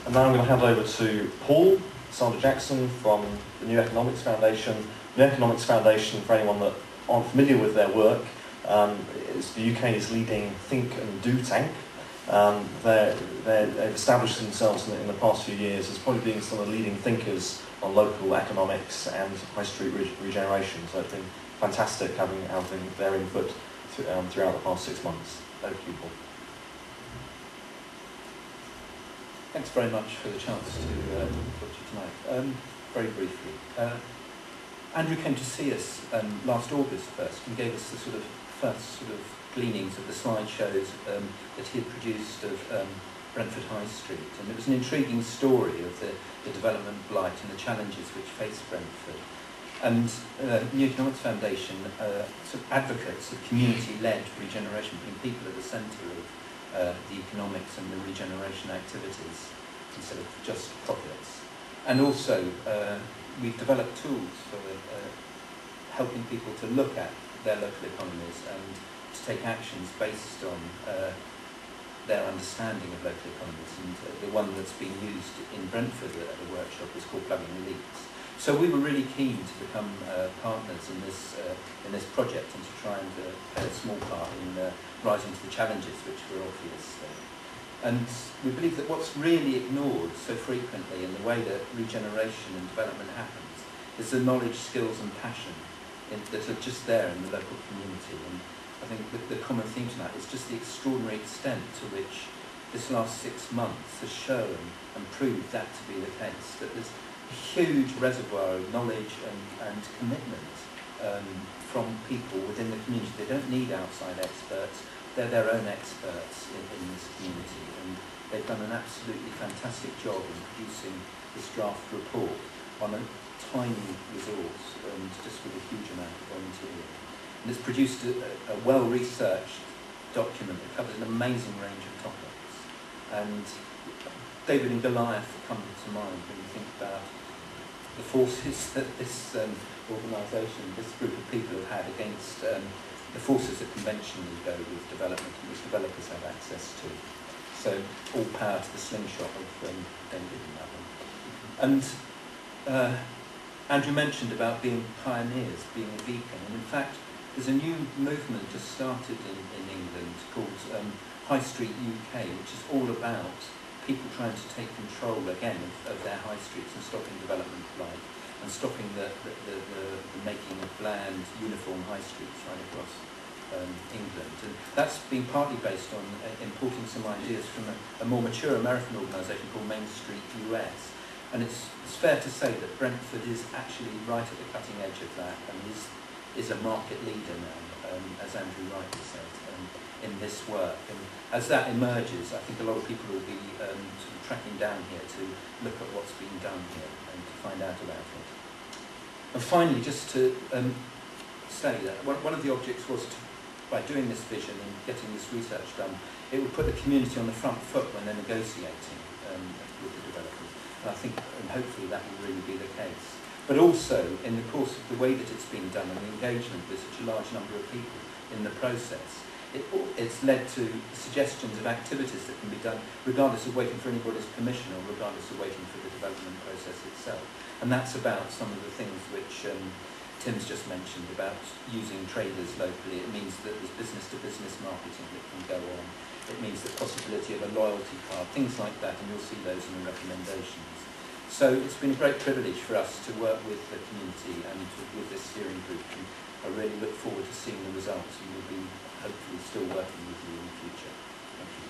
And now I'm going to hand over to Paul Sandra Jackson from the New Economics Foundation. New Economics Foundation, for anyone that aren't familiar with their work, is the UK's leading think and do tank. They've established themselves in the past few years as probably being some of the leading thinkers on local economics and high street regeneration. So it's been fantastic having their input throughout the past 6 months. Over to you, Paul. Thanks very much for the chance to talk to you tonight. Very briefly, Andrew came to see us last August first and gave us the first gleanings of the slideshows that he had produced of Brentford High Street, and it was an intriguing story of the development blight and the challenges which face Brentford. And New Economics Foundation advocates of community-led regeneration, putting people at the centre of the economics and the regeneration activities instead of just profits. And also, we've developed tools for helping people to look at their local economies and to take actions based on their understanding of local economies. And the one that's been used in Brentford at a workshop is called Plugging the Leaks. So we were really keen to become partners in this project and to try and play a small part in rising to the challenges which were obvious. And we believe that what's really ignored so frequently in the way that regeneration and development happens is the knowledge, skills and passion that are just there in the local community. And I think the common theme tonight is just the extraordinary extent to which this last 6 months has shown and proved that to be the case, that there's a huge reservoir of knowledge and commitment from people within the community. They don't need outside experts, they're their own experts in this community, and they've done an absolutely fantastic job in producing this draft report on a tiny resource and just with a huge amount of volunteering. And it's produced a well-researched document that covers an amazing range of topics. And David and Goliath come to mind when you think about the forces that this organisation, this group of people have had against the forces that conventionally go with development and which developers have access to. So all power to the slingshot of David in that one. And Andrew mentioned about being pioneers, being a beacon, and in fact there's a new movement just started in England called High Street UK, which is all about people trying to take control again of their high streets and stopping development blight and stopping the making of bland, uniform high streets right across England. And that's been partly based on importing some ideas from a more mature American organisation called Main Street US. And it's fair to say that Brentford is actually right at the cutting edge of that and is a market leader now, as Andrew rightly said, in this work. And as that emerges, I think a lot of people will be sort of tracking down here to look at what's being done here and to find out about it. And finally, just to say that one of the objects was to, by doing this vision and getting this research done, it would put the community on the front foot when they're negotiating with the developers. And I think, and hopefully that will really be the case. But also, in the course of the way that it's been done and the engagement with such a large number of people in the process, it's led to suggestions of activities that can be done regardless of waiting for anybody's permission or regardless of waiting for the development process itself. And that's about some of the things which Tim's just mentioned about using traders locally. It means that there's business-to-business marketing that can go on. It means the possibility of a loyalty card, things like that, and you'll see those in the recommendations. So it's been a great privilege for us to work with the community and with this steering group. And I really look forward to seeing the results, and we'll be hopefully still working with you in the future. Thank you.